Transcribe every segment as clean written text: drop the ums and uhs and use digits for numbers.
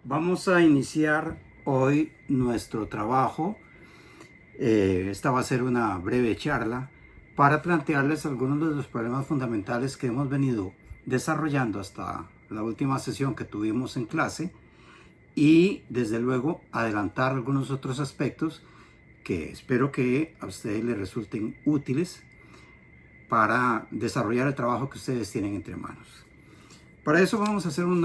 Vamos a iniciar hoy nuestro trabajo. Esta va a ser una breve charla para plantearles algunos de los problemas fundamentales que hemos venido desarrollando hasta la última sesión que tuvimos en clase y desde luego adelantar algunos otros aspectos que espero que a ustedes les resulten útiles para desarrollar el trabajo que ustedes tienen entre manos. Para eso vamos a hacer un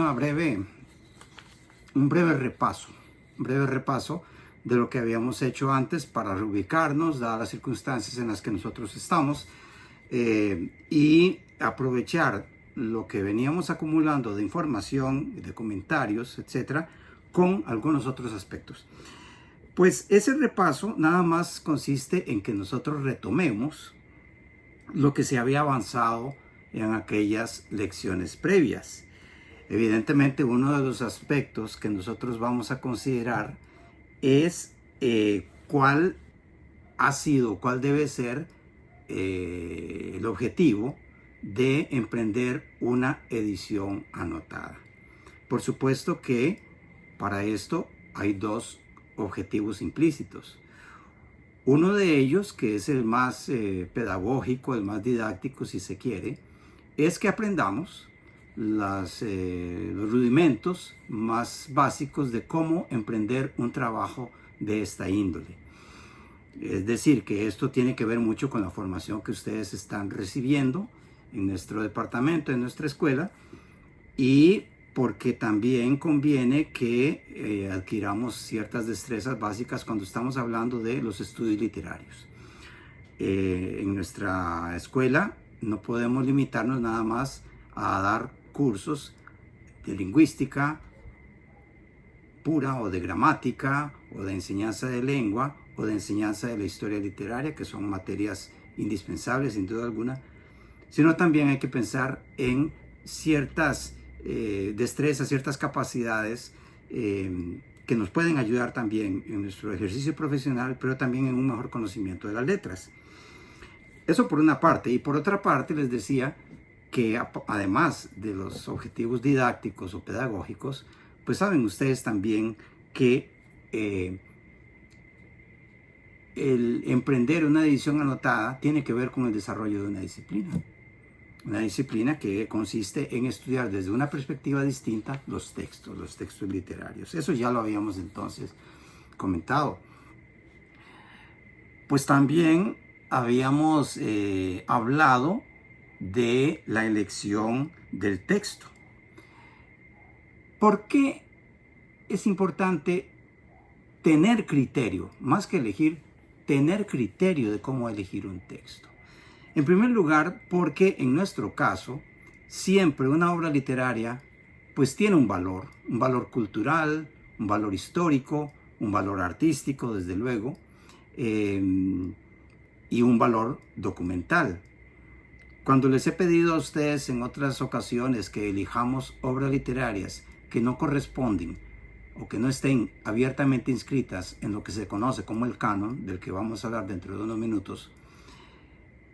breve repaso de lo que habíamos hecho antes para reubicarnos, dadas las circunstancias en las que nosotros estamos, y aprovechar lo que veníamos acumulando de información, de comentarios, etcétera, con algunos otros aspectos. Pues ese repaso nada más consiste en que nosotros retomemos lo que se había avanzado en aquellas lecciones previas. Evidentemente, uno de los aspectos que nosotros vamos a considerar es cuál debe ser el objetivo de emprender una edición anotada. Por supuesto que para esto hay dos objetivos implícitos. Uno de ellos, que es el más pedagógico, el más didáctico si se quiere, es que aprendamos los rudimentos más básicos de cómo emprender un trabajo de esta índole. Es decir, que esto tiene que ver mucho con la formación que ustedes están recibiendo en nuestro departamento, en nuestra escuela, y porque también conviene que adquiramos ciertas destrezas básicas cuando estamos hablando de los estudios literarios. En nuestra escuela no podemos limitarnos nada más a dar cursos de lingüística pura o de gramática o de enseñanza de lengua o de enseñanza de la historia literaria, que son materias indispensables sin duda alguna, sino también hay que pensar en ciertas destrezas, ciertas capacidades que nos pueden ayudar también en nuestro ejercicio profesional, pero también en un mejor conocimiento de las letras. Eso por una parte. Y por otra parte les decía que además de los objetivos didácticos o pedagógicos, pues saben ustedes también que el emprender una edición anotada tiene que ver con el desarrollo de una disciplina. Una disciplina que consiste en estudiar desde una perspectiva distinta los textos literarios. Eso ya lo habíamos entonces comentado. Pues también habíamos hablado de la elección del texto. ¿Por qué es importante tener criterio? Más que elegir, tener criterio de cómo elegir un texto. En primer lugar, porque en nuestro caso, siempre una obra literaria pues tiene un valor cultural, un valor histórico, un valor artístico, desde luego, y un valor documental. Cuando les he pedido a ustedes en otras ocasiones que elijamos obras literarias que no corresponden o que no estén abiertamente inscritas en lo que se conoce como el canon, del que vamos a hablar dentro de unos minutos,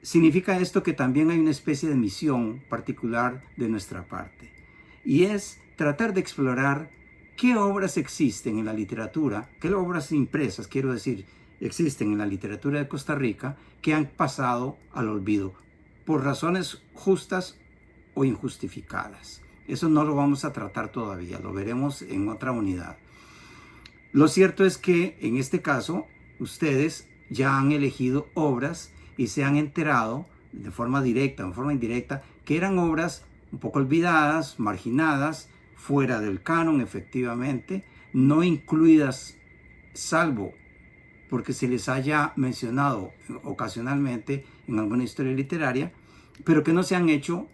significa esto que también hay una especie de misión particular de nuestra parte, y es tratar de explorar qué obras existen en la literatura, qué obras impresas, quiero decir, existen en la literatura de Costa Rica que han pasado al olvido por razones justas o injustificadas. Eso no lo vamos a tratar todavía, lo veremos en otra unidad. Lo cierto es que en este caso ustedes ya han elegido obras y se han enterado de forma directa o de forma indirecta que eran obras un poco olvidadas, marginadas, fuera del canon efectivamente, no incluidas salvo porque se les haya mencionado ocasionalmente en alguna historia literaria, pero que no se han hecho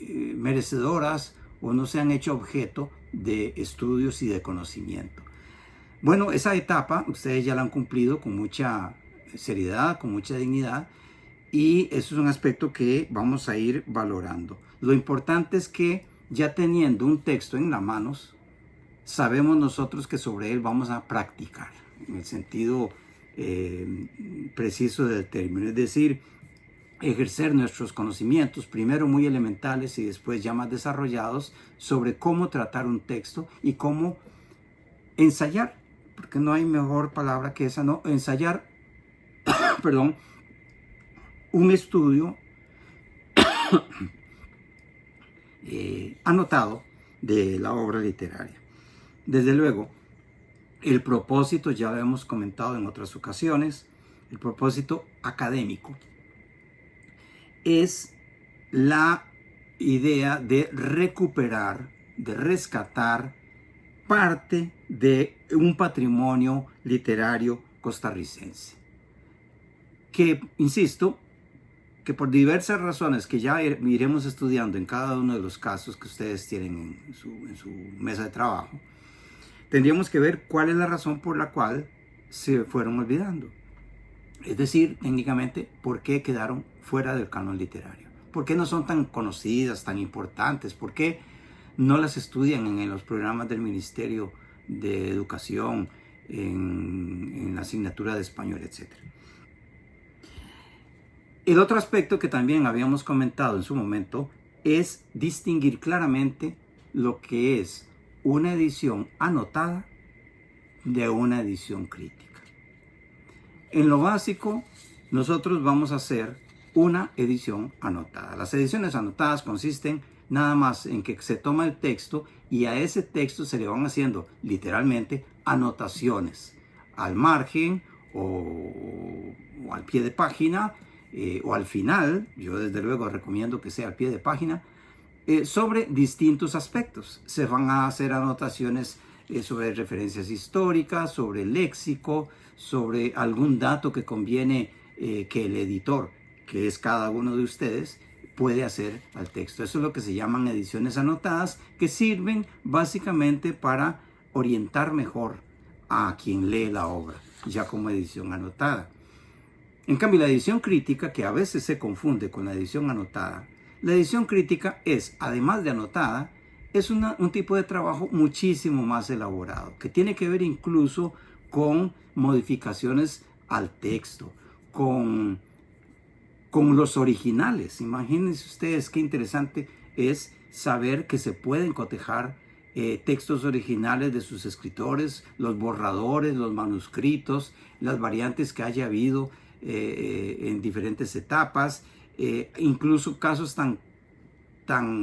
merecedoras o no se han hecho objeto de estudios y de conocimiento. Bueno, esa etapa ustedes ya la han cumplido con mucha seriedad, con mucha dignidad, y eso es un aspecto que vamos a ir valorando. Lo importante es que ya teniendo un texto en las manos, sabemos nosotros que sobre él vamos a practicar, en el sentido preciso del término. Es decir, ejercer nuestros conocimientos, primero muy elementales y después ya más desarrollados, sobre cómo tratar un texto y cómo ensayar, porque no hay mejor palabra que esa, ¿no? Ensayar, perdón, un estudio anotado de la obra literaria. Desde luego, el propósito, ya lo hemos comentado en otras ocasiones, el propósito académico es la idea de recuperar, de rescatar parte de un patrimonio literario costarricense. Que, insisto, que por diversas razones que ya iremos estudiando en cada uno de los casos que ustedes tienen en su mesa de trabajo, tendríamos que ver cuál es la razón por la cual se fueron olvidando. Es decir, técnicamente, ¿por qué quedaron fuera del canon literario? ¿Por qué no son tan conocidas, tan importantes? ¿Por qué no las estudian en los programas del Ministerio de Educación, en la asignatura de español, etcétera? El otro aspecto que también habíamos comentado en su momento es distinguir claramente lo que es una edición anotada de una edición crítica. En lo básico, nosotros vamos a hacer una edición anotada. Las ediciones anotadas consisten nada más en que se toma el texto y a ese texto se le van haciendo literalmente anotaciones al margen o al pie de página o al final. Yo desde luego recomiendo que sea al pie de página, sobre distintos aspectos. Se van a hacer anotaciones sobre referencias históricas, sobre léxico, sobre algún dato que conviene que el editor, que es cada uno de ustedes, puede hacer al texto. Eso es lo que se llaman ediciones anotadas, que sirven básicamente para orientar mejor a quien lee la obra, ya como edición anotada. En cambio, la edición crítica, que a veces se confunde con la edición anotada, la edición crítica es, además de anotada, es un tipo de trabajo muchísimo más elaborado, que tiene que ver incluso con modificaciones al texto, con los originales. Imagínense ustedes qué interesante es saber que se pueden cotejar textos originales de sus escritores, los borradores, los manuscritos, las variantes que haya habido en diferentes etapas, incluso casos tan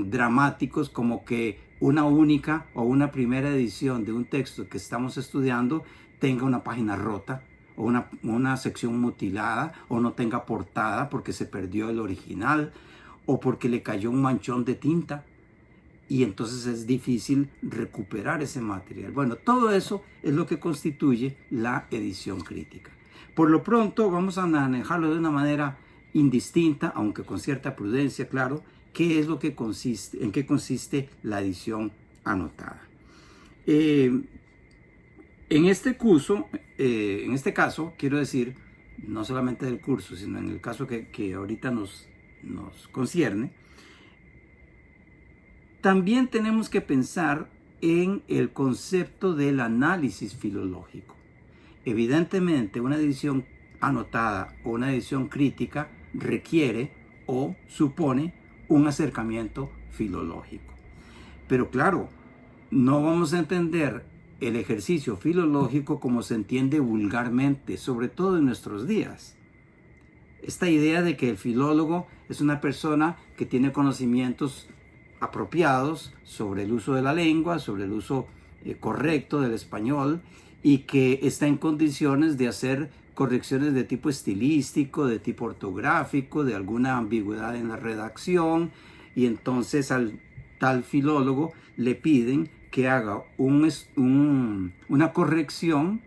dramáticos como que una única o una primera edición de un texto que estamos estudiando tenga una página rota o una sección mutilada, o no tenga portada porque se perdió el original o porque le cayó un manchón de tinta y entonces es difícil recuperar ese material. Bueno, todo eso es lo que constituye la edición crítica. Por lo pronto vamos a manejarlo de una manera indistinta, aunque con cierta prudencia, claro, en qué consiste la edición anotada. En este curso, en este caso, quiero decir, no solamente del curso, sino en el caso que ahorita nos concierne, también tenemos que pensar en el concepto del análisis filológico. Evidentemente, una edición anotada o una edición crítica requiere o supone un acercamiento filológico. Pero claro, no vamos a entender el ejercicio filológico como se entiende vulgarmente, sobre todo en nuestros días. Esta idea de que el filólogo es una persona que tiene conocimientos apropiados sobre el uso de la lengua, sobre el uso correcto del español, y que está en condiciones de hacer correcciones de tipo estilístico, de tipo ortográfico, de alguna ambigüedad en la redacción, y entonces al tal filólogo le piden que haga una corrección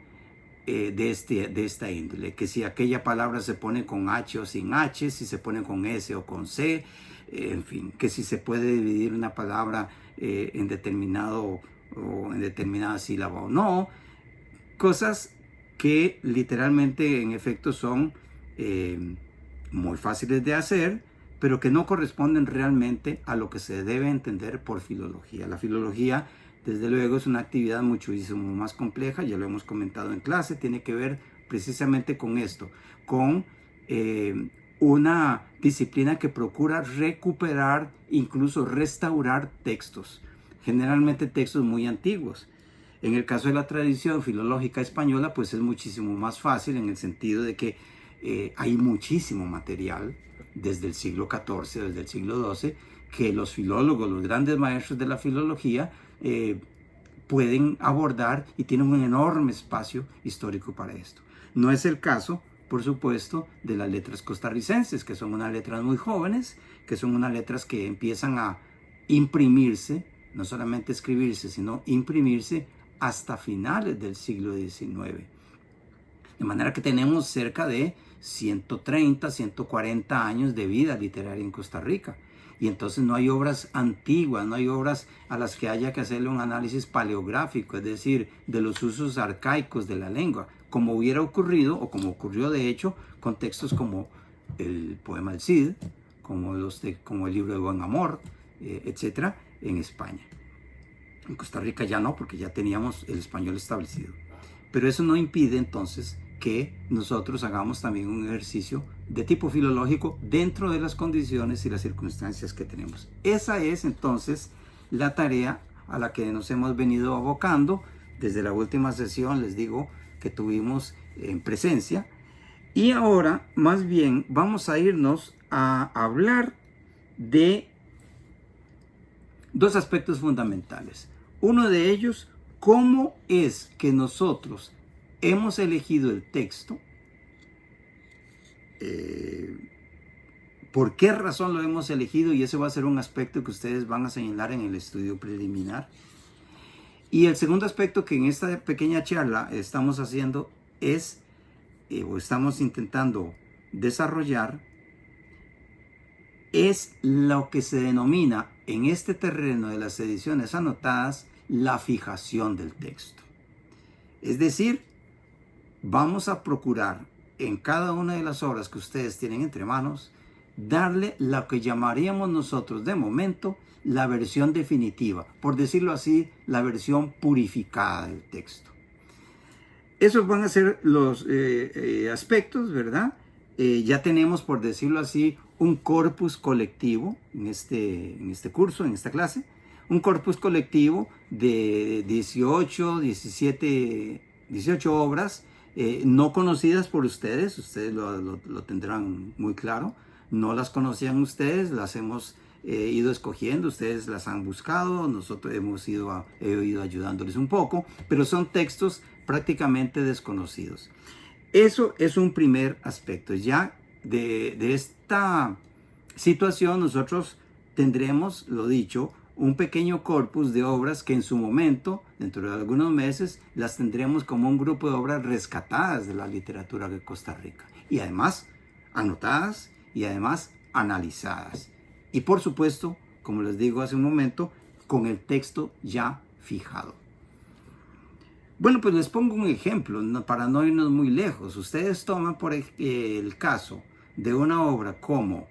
de esta índole, que si aquella palabra se pone con H o sin H, si se pone con S o con C, en fin, que si se puede dividir una palabra en determinada sílaba o no, cosas que literalmente en efecto son muy fáciles de hacer, pero que no corresponden realmente a lo que se debe entender por filología. La filología, desde luego, es una actividad muchísimo más compleja, ya lo hemos comentado en clase, tiene que ver precisamente con esto, con una disciplina que procura recuperar, incluso restaurar textos, generalmente textos muy antiguos. En el caso de la tradición filológica española, pues es muchísimo más fácil en el sentido de que hay muchísimo material desde el siglo XIV, desde el siglo XII, que los filólogos, los grandes maestros de la filología, pueden abordar y tienen un enorme espacio histórico para esto. No es el caso, por supuesto, de las letras costarricenses, que son unas letras muy jóvenes, que son unas letras que empiezan a imprimirse, no solamente escribirse, sino imprimirse hasta finales del siglo XIX. De manera que tenemos cerca de 130, 140 años de vida literaria en Costa Rica. Y entonces no hay obras antiguas, no hay obras a las que haya que hacerle un análisis paleográfico, es decir, de los usos arcaicos de la lengua, como hubiera ocurrido, o como ocurrió de hecho, con textos como el poema del Cid, como el libro de Buen Amor, etcétera, en España. En Costa Rica ya no, porque ya teníamos el español establecido. Pero eso no impide entonces que nosotros hagamos también un ejercicio de tipo filológico dentro de las condiciones y las circunstancias que tenemos. Esa es entonces la tarea a la que nos hemos venido abocando desde la última sesión, les digo, que tuvimos en presencia. Y ahora, más bien, vamos a irnos a hablar de dos aspectos fundamentales. Uno de ellos, cómo es que nosotros hemos elegido el texto, por qué razón lo hemos elegido, y ese va a ser un aspecto que ustedes van a señalar en el estudio preliminar. Y el segundo aspecto que en esta pequeña charla estamos haciendo es, o estamos intentando desarrollar, es lo que se denomina en este terreno de las ediciones anotadas la fijación del texto. Es decir, vamos a procurar en cada una de las obras que ustedes tienen entre manos darle lo que llamaríamos nosotros de momento la versión definitiva, por decirlo así, la versión purificada del texto. Esos van a ser los aspectos, ¿verdad? Ya tenemos, por decirlo así, un corpus colectivo en este curso, en esta clase, un corpus colectivo de 18 obras no conocidas por ustedes lo tendrán muy claro, no las conocían ustedes, las hemos ido escogiendo, ustedes las han buscado, nosotros hemos ido ayudándoles un poco, pero son textos prácticamente desconocidos. Eso es un primer aspecto. Ya de esta situación nosotros tendremos, lo dicho, un pequeño corpus de obras que en su momento, dentro de algunos meses, las tendremos como un grupo de obras rescatadas de la literatura de Costa Rica. Y además anotadas y además analizadas. Y por supuesto, como les digo hace un momento, con el texto ya fijado. Bueno, pues les pongo un ejemplo para no irnos muy lejos. Ustedes toman por el caso de una obra como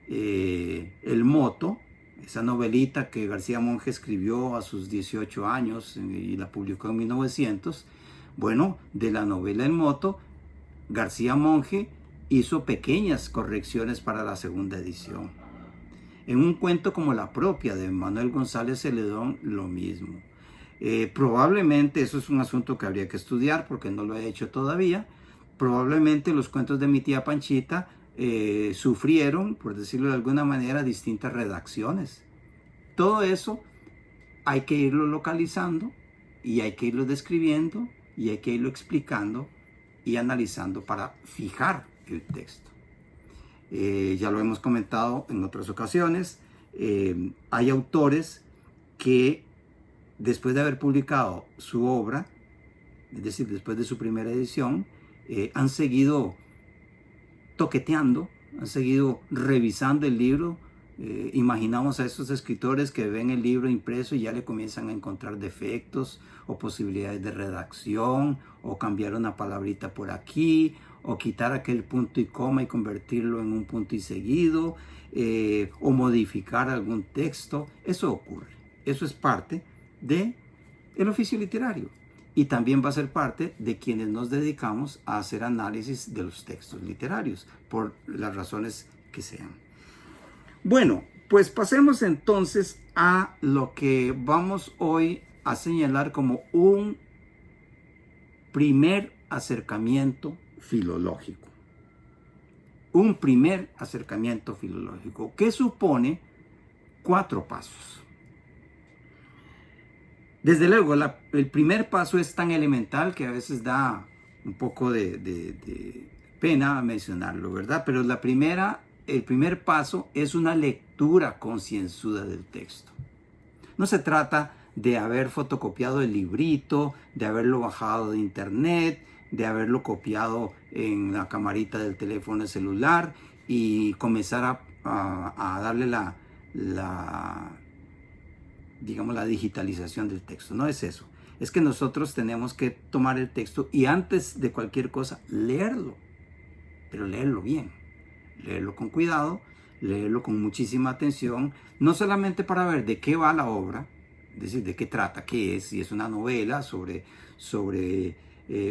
El Moto, esa novelita que García Monge escribió a sus 18 años y la publicó en 1900. Bueno, de la novela El Moto, García Monge hizo pequeñas correcciones para la segunda edición. En un cuento como La Propia de Manuel González Celedón, lo mismo. Probablemente, eso es un asunto que habría que estudiar porque no lo he hecho todavía, probablemente los cuentos de mi tía Panchita sufrieron, por decirlo de alguna manera, distintas redacciones. Todo eso hay que irlo localizando y hay que irlo describiendo y hay que irlo explicando y analizando para fijar el texto. Ya lo hemos comentado en otras ocasiones, hay autores que después de haber publicado su obra, es decir, después de su primera edición, han seguido toqueteando, han seguido revisando el libro. Imaginamos a estos escritores que ven el libro impreso y ya le comienzan a encontrar defectos o posibilidades de redacción, o cambiar una palabrita por aquí, o quitar aquel punto y coma y convertirlo en un punto y seguido, o modificar algún texto. Eso ocurre, eso es parte del oficio literario. y también va a ser parte de quienes nos dedicamos a hacer análisis de los textos literarios, por las razones que sean. Bueno, pues pasemos entonces a lo que vamos hoy a señalar como un primer acercamiento filológico. Un primer acercamiento filológico que supone 4 pasos. Desde luego, el primer paso es tan elemental que a veces da un poco de pena mencionarlo, ¿verdad? Pero el primer paso es una lectura concienzuda del texto. No se trata de haber fotocopiado el librito, de haberlo bajado de internet, de haberlo copiado en la camarita del teléfono celular y comenzar a darle digamos, la digitalización del texto. No es eso. Es que nosotros tenemos que tomar el texto y antes de cualquier cosa, leerlo. Pero leerlo bien. Leerlo con cuidado, leerlo con muchísima atención, no solamente para ver de qué va la obra, es decir, de qué trata, qué es, si es una novela sobre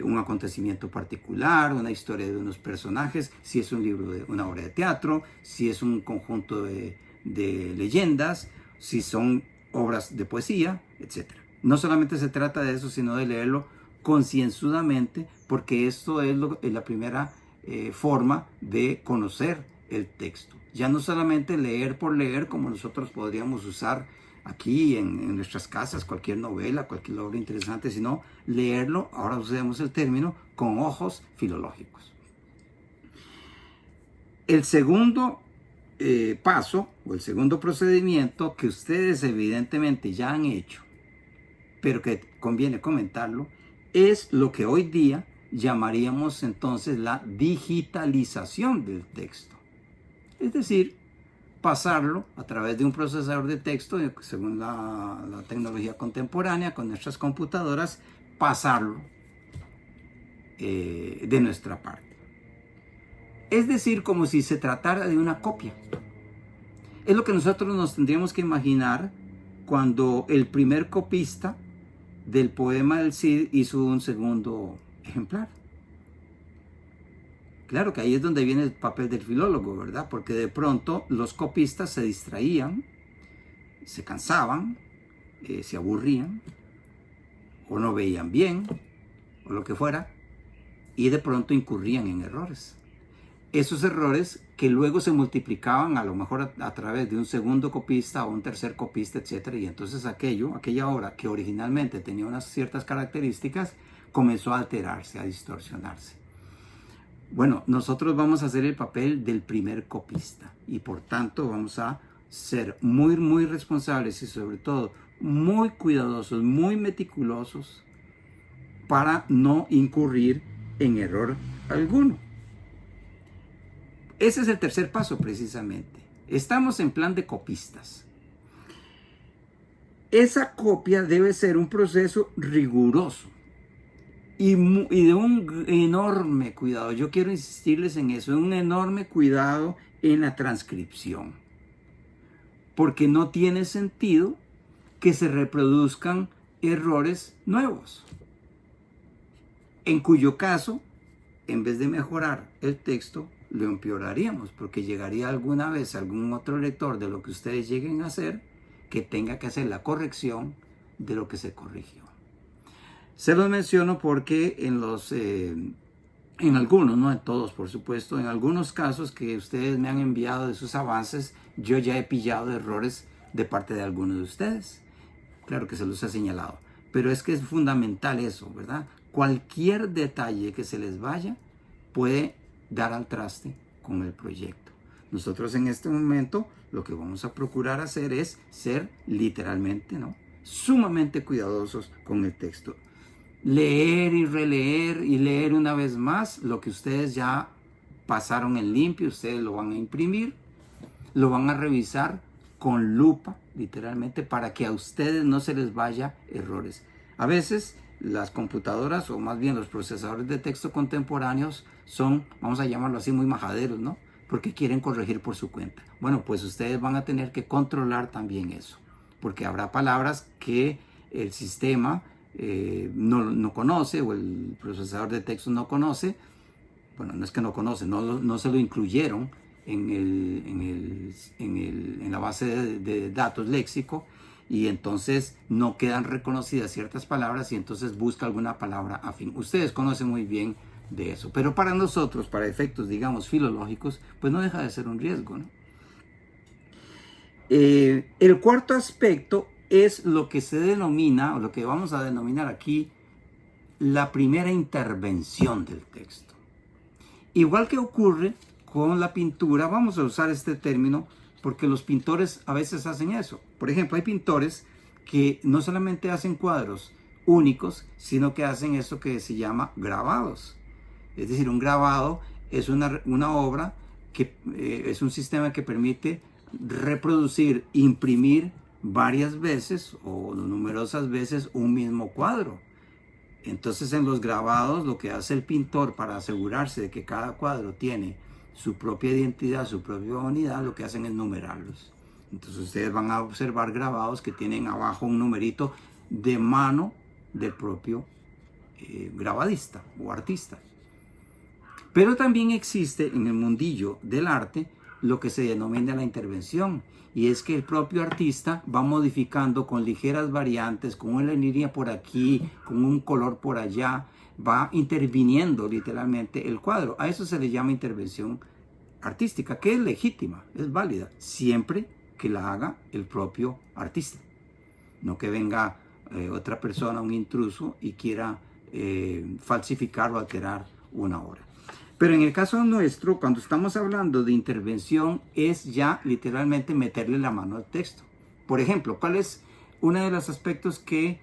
un acontecimiento particular, una historia de unos personajes, si es un libro de una obra de teatro, si es un conjunto de leyendas, si son obras de poesía, etc. No solamente se trata de eso, sino de leerlo concienzudamente, porque esto es la primera forma de conocer el texto. Ya no solamente leer por leer, como nosotros podríamos usar aquí en nuestras casas, cualquier novela, cualquier obra interesante, sino leerlo, ahora usemos el término, con ojos filológicos. El segundo paso o el segundo procedimiento que ustedes evidentemente ya han hecho, pero que conviene comentarlo, es lo que hoy día llamaríamos entonces la digitalización del texto. Es decir, pasarlo a través de un procesador de texto, según la tecnología contemporánea, con nuestras computadoras, pasarlo de nuestra parte. Es decir, como si se tratara de una copia. Es lo que nosotros nos tendríamos que imaginar cuando el primer copista del poema del Cid hizo un segundo ejemplar. Claro que ahí es donde viene el papel del filólogo, ¿verdad? Porque de pronto los copistas se distraían, se cansaban, se aburrían, o no veían bien, o lo que fuera, y de pronto incurrían en errores. Esos errores que luego se multiplicaban a lo mejor a través de un segundo copista o un tercer copista, etc. Y entonces aquella obra que originalmente tenía unas ciertas características, comenzó a alterarse, a distorsionarse. Bueno, nosotros vamos a hacer el papel del primer copista y por tanto vamos a ser muy, muy responsables y sobre todo muy cuidadosos, muy meticulosos para no incurrir en error alguno. Ese es el tercer paso precisamente. Estamos en plan de copistas. Esa copia debe ser un proceso riguroso y de un enorme cuidado. Yo quiero insistirles en eso, un enorme cuidado en la transcripción. Porque no tiene sentido que se reproduzcan errores nuevos. En cuyo caso, en vez de mejorar el texto, lo empeoraríamos, porque llegaría alguna vez algún otro lector de lo que ustedes lleguen a hacer que tenga que hacer la corrección de lo que se corrigió. Se los menciono porque en algunos, no en todos por supuesto, en algunos casos que ustedes me han enviado de sus avances, yo ya he pillado errores de parte de algunos de ustedes. Claro que se los he señalado, pero es que es fundamental eso, ¿verdad? Cualquier detalle que se les vaya puede dar al traste con el proyecto. Nosotros en este momento lo que vamos a procurar hacer es ser literalmente, ¿no?, sumamente cuidadosos con el texto. Leer y releer y leer una vez más lo que ustedes ya pasaron en limpio, ustedes lo van a imprimir, lo van a revisar con lupa, literalmente, para que a ustedes no se les vaya errores. A veces las computadoras, o más bien los procesadores de texto contemporáneos, son, vamos a llamarlo así, muy majaderos, ¿no? Porque quieren corregir por su cuenta. Bueno, pues ustedes van a tener que controlar también eso, porque habrá palabras que el sistema no conoce, o el procesador de texto no conoce. Bueno, no es que no conoce, no se lo incluyeron en la base de datos léxico, y entonces no quedan reconocidas ciertas palabras, y entonces busca alguna palabra afín. Ustedes conocen muy bien de eso, pero para nosotros, para efectos, digamos, filológicos, pues no deja de ser un riesgo, ¿no? El cuarto aspecto es lo que se denomina, o lo que vamos a denominar aquí, la primera intervención del texto. Igual que ocurre con la pintura, vamos a usar este término porque los pintores a veces hacen eso. Por ejemplo, hay pintores que no solamente hacen cuadros únicos, sino que hacen eso que se llama grabados. Es decir, un grabado es una obra que es un sistema que permite reproducir, imprimir varias veces o numerosas veces un mismo cuadro. Entonces, en los grabados, lo que hace el pintor para asegurarse de que cada cuadro tiene su propia identidad, su propia unidad, lo que hacen es numerarlos. Entonces ustedes van a observar grabados que tienen abajo un numerito de mano del propio grabadista o artista. Pero también existe en el mundillo del arte lo que se denomina la intervención, y es que el propio artista va modificando con ligeras variantes, con una línea por aquí, con un color por allá, va interviniendo literalmente el cuadro. A eso se le llama intervención artística, que es legítima, es válida, siempre que la haga el propio artista. No que venga otra persona, un intruso, y quiera falsificar o alterar una obra. Pero en el caso nuestro, cuando estamos hablando de intervención, es ya literalmente meterle la mano al texto. Por ejemplo, ¿cuál es uno de los aspectos que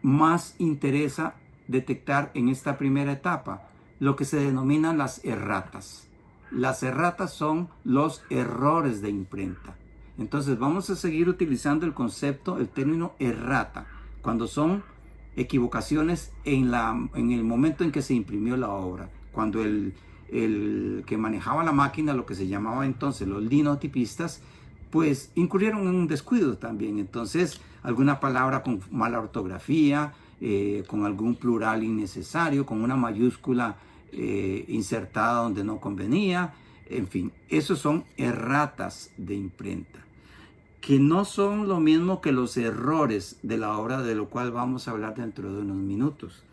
más interesa detectar en esta primera etapa? Lo que se denominan las erratas. Las erratas son los errores de imprenta. Entonces vamos a seguir utilizando el concepto, el término errata, cuando son equivocaciones en el momento en que se imprimió la obra, cuando el que manejaba la máquina, lo que se llamaba entonces los linotipistas, pues incurrieron en un descuido también. Entonces alguna palabra con mala ortografía, con algún plural innecesario, con una mayúscula insertada donde no convenía, en fin, esos son erratas de imprenta, que no son lo mismo que los errores de la obra, de lo cual vamos a hablar dentro de unos minutos.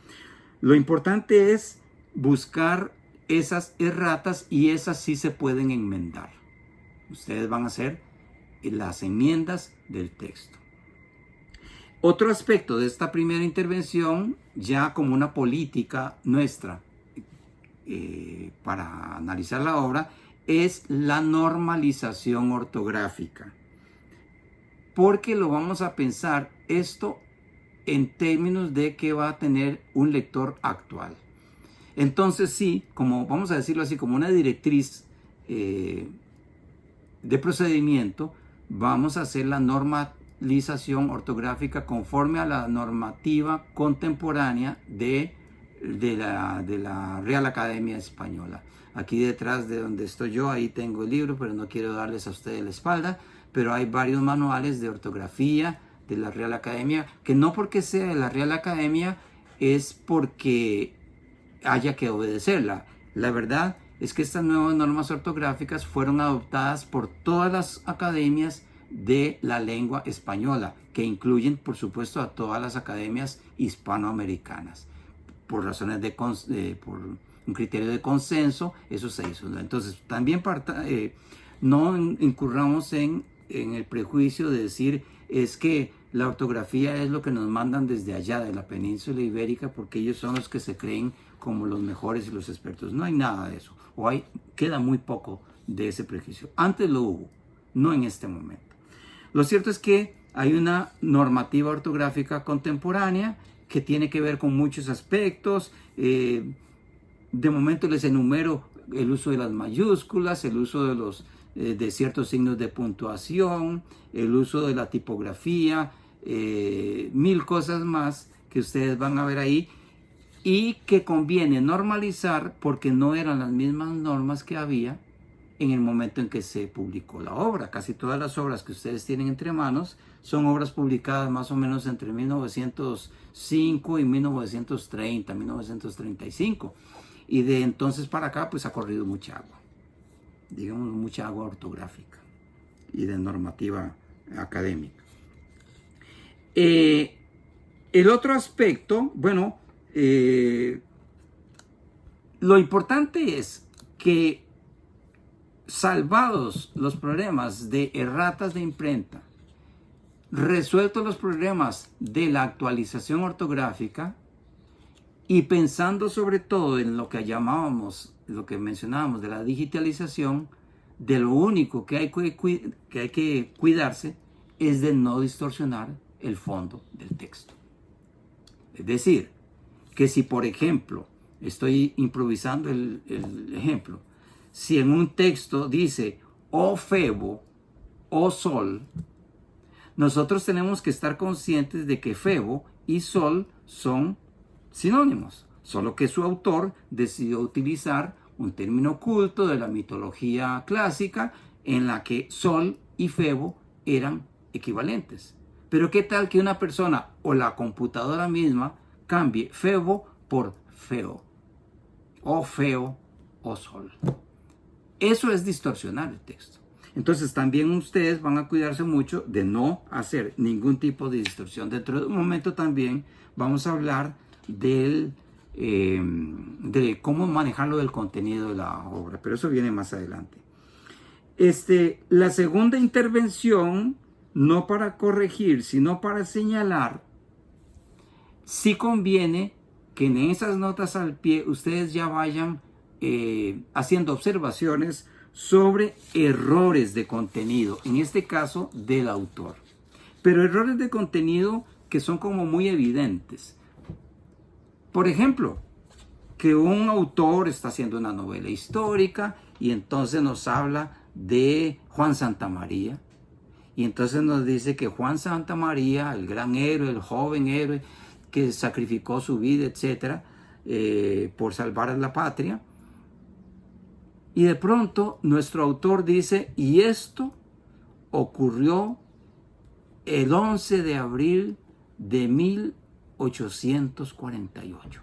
Lo importante es buscar esas erratas, y esas sí se pueden enmendar. Ustedes van a hacer las enmiendas del texto. Otro aspecto de esta primera intervención, ya como una política nuestra para analizar la obra, es la normalización ortográfica. Porque lo vamos a pensar esto en términos de que va a tener un lector actual. Entonces sí, como vamos a decirlo así, como una directriz de procedimiento, vamos a hacer la normalización ortográfica conforme a la normativa contemporánea de la Real Academia Española. Aquí detrás de donde estoy yo, ahí tengo el libro, pero no quiero darles a ustedes la espalda, pero hay varios manuales de ortografía de la Real Academia, que no porque sea de la Real Academia es porque haya que obedecerla. La verdad es que estas nuevas normas ortográficas fueron adoptadas por todas las academias de la lengua española, que incluyen, por supuesto, a todas las academias hispanoamericanas. Por razones por un criterio de consenso, eso se hizo. Entonces, también no incurramos en el prejuicio de decir es que la ortografía es lo que nos mandan desde allá, de la península ibérica, porque ellos son los que se creen como los mejores y los expertos. No hay nada de eso, o queda muy poco de ese prejuicio. Antes lo hubo, no en este momento. Lo cierto es que hay una normativa ortográfica contemporánea que tiene que ver con muchos aspectos. De momento les enumero el uso de las mayúsculas, el uso de ciertos signos de puntuación, el uso de la tipografía, mil cosas más que ustedes van a ver ahí, y que conviene normalizar porque no eran las mismas normas que había en el momento en que se publicó la obra. Casi todas las obras que ustedes tienen entre manos son obras publicadas más o menos entre 1905 y 1930, 1935. Y de entonces para acá pues ha corrido mucha agua, digamos mucha agua ortográfica y de normativa académica. El otro aspecto, bueno, lo importante es que salvados los problemas de erratas de imprenta, resueltos los problemas de la actualización ortográfica y pensando sobre todo en lo que llamábamos, lo que mencionábamos de la digitalización, de lo único que hay que cuidarse es de no distorsionar el fondo del texto. Es decir, que si por ejemplo, estoy improvisando el ejemplo, si en un texto dice o Febo o Sol, nosotros tenemos que estar conscientes de que Febo y Sol son sinónimos, solo que su autor decidió utilizar un término culto de la mitología clásica en la que Sol y Febo eran equivalentes. Pero ¿qué tal que una persona o la computadora misma cambie Febo por Feo, o Feo o Sol? Eso es distorsionar el texto. Entonces también ustedes van a cuidarse mucho de no hacer ningún tipo de distorsión. Dentro de un momento también vamos a hablar de cómo manejarlo del contenido de la obra, pero eso viene más adelante. La segunda intervención, no para corregir, sino para señalar, sí conviene que en esas notas al pie ustedes ya vayan haciendo observaciones sobre errores de contenido, en este caso del autor. Pero errores de contenido que son como muy evidentes. Por ejemplo, que un autor está haciendo una novela histórica y entonces nos habla de Juan Santamaría. Y entonces nos dice que Juan Santamaría, el gran héroe, el joven héroe que sacrificó su vida, etcétera, por salvar a la patria. Y de pronto nuestro autor dice, y esto ocurrió el 11 de abril de 1848.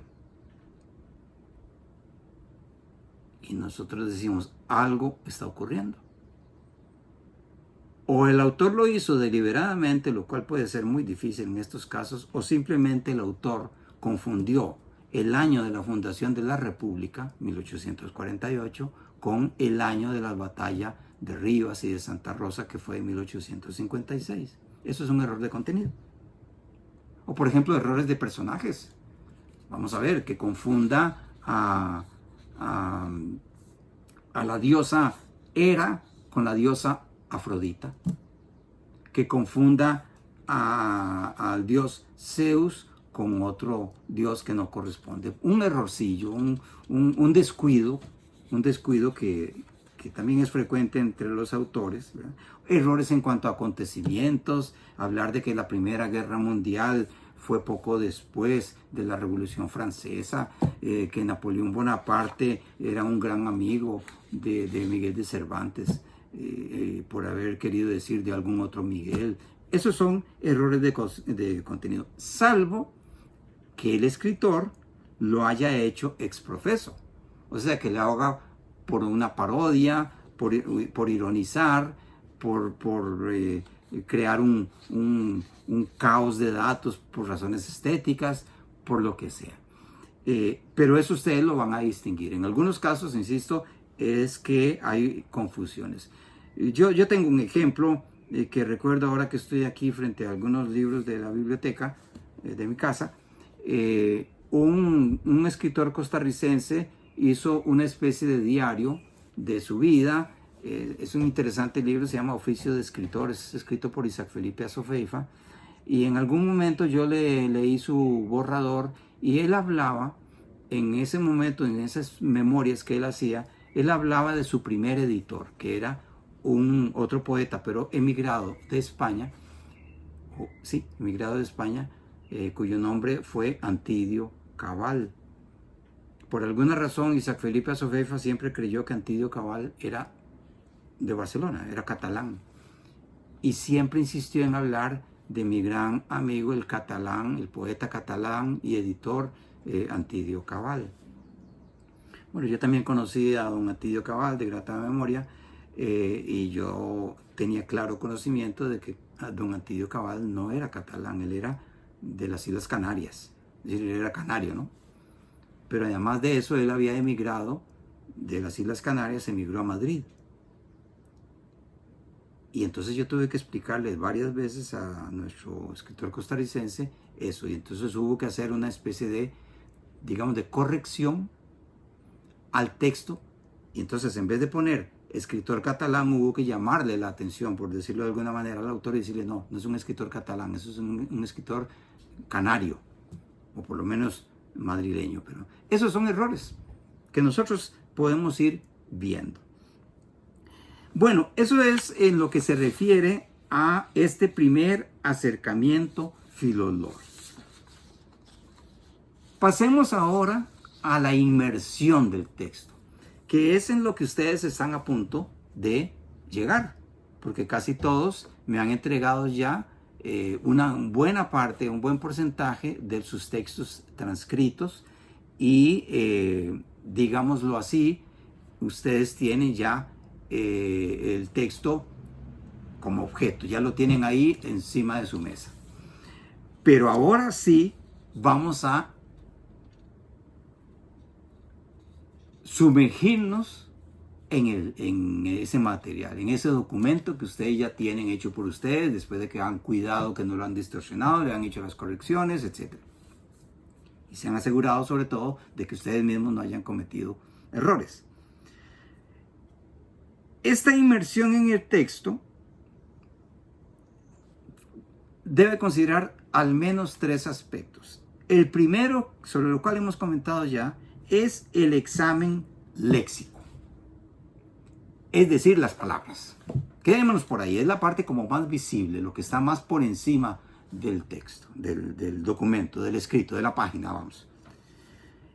Y nosotros decimos, algo está ocurriendo. O el autor lo hizo deliberadamente, lo cual puede ser muy difícil en estos casos, o simplemente el autor confundió el año de la fundación de la República, 1848, con el año de la batalla de Rivas y de Santa Rosa, que fue en 1856. Eso es un error de contenido. O por ejemplo, errores de personajes. Vamos a ver, que confunda a la diosa Hera con la diosa Afrodita. Que confunda al dios Zeus con otro dios que no corresponde. Un errorcillo, un descuido que también es frecuente entre los autores, ¿verdad? Errores en cuanto a acontecimientos, hablar de que la Primera Guerra Mundial fue poco después de la Revolución Francesa, que Napoleón Bonaparte era un gran amigo de Miguel de Cervantes, por haber querido decir de algún otro Miguel. Esos son errores de contenido, salvo que el escritor lo haya hecho ex profeso. O sea, que le haga por una parodia, por ironizar, por crear un caos de datos por razones estéticas, por lo que sea. Pero eso ustedes lo van a distinguir. En algunos casos, insisto, es que hay confusiones. Yo tengo un ejemplo que recuerdo ahora que estoy aquí frente a algunos libros de la biblioteca de mi casa. Un escritor costarricense hizo una especie de diario de su vida. Es un interesante libro, se llama Oficio de Escritor, es escrito por Isaac Felipe Azofeifa. Y en algún momento yo le leí su borrador y él hablaba, en ese momento, en esas memorias que él hacía, él hablaba de su primer editor, que era otro poeta, pero emigrado de España, cuyo nombre fue Antidio Cabal. Por alguna razón, Isaac Felipe Azofeifa siempre creyó que Antidio Cabal era de Barcelona, era catalán. Y siempre insistió en hablar de mi gran amigo el catalán, el poeta catalán y editor Antidio Cabal. Bueno, yo también conocí a don Antidio Cabal de grata memoria y yo tenía claro conocimiento de que don Antidio Cabal no era catalán, él era de las Islas Canarias, es decir, él era canario, ¿no? Pero además de eso, él había emigrado de las Islas Canarias, emigró a Madrid. Y entonces yo tuve que explicarle varias veces a nuestro escritor costarricense eso. Y entonces hubo que hacer una especie de, digamos, de corrección al texto. Y entonces en vez de poner escritor catalán, hubo que llamarle la atención, por decirlo de alguna manera, al autor y decirle, no, no es un escritor catalán, eso es un escritor canario, o por lo menos madrileño. Pero esos son errores que nosotros podemos ir viendo. Bueno, eso es en lo que se refiere a este primer acercamiento filológico. Pasemos ahora a la inmersión del texto, que es en lo que ustedes están a punto de llegar, porque casi todos me han entregado ya una buena parte, un buen porcentaje de sus textos transcritos y, digámoslo así, ustedes tienen ya el texto como objeto, ya lo tienen ahí encima de su mesa. Pero ahora sí vamos a sumergirnos en ese material, en ese documento que ustedes ya tienen hecho por ustedes, después de que han cuidado que no lo han distorsionado, le han hecho las correcciones, etc. Y se han asegurado sobre todo de que ustedes mismos no hayan cometido errores. Esta inmersión en el texto debe considerar al menos 3 aspectos. El primero, sobre lo cual hemos comentado ya, es el examen léxico. Es decir, las palabras. Quedémonos por ahí, es la parte como más visible, lo que está más por encima del texto, del documento, del escrito, de la página, vamos.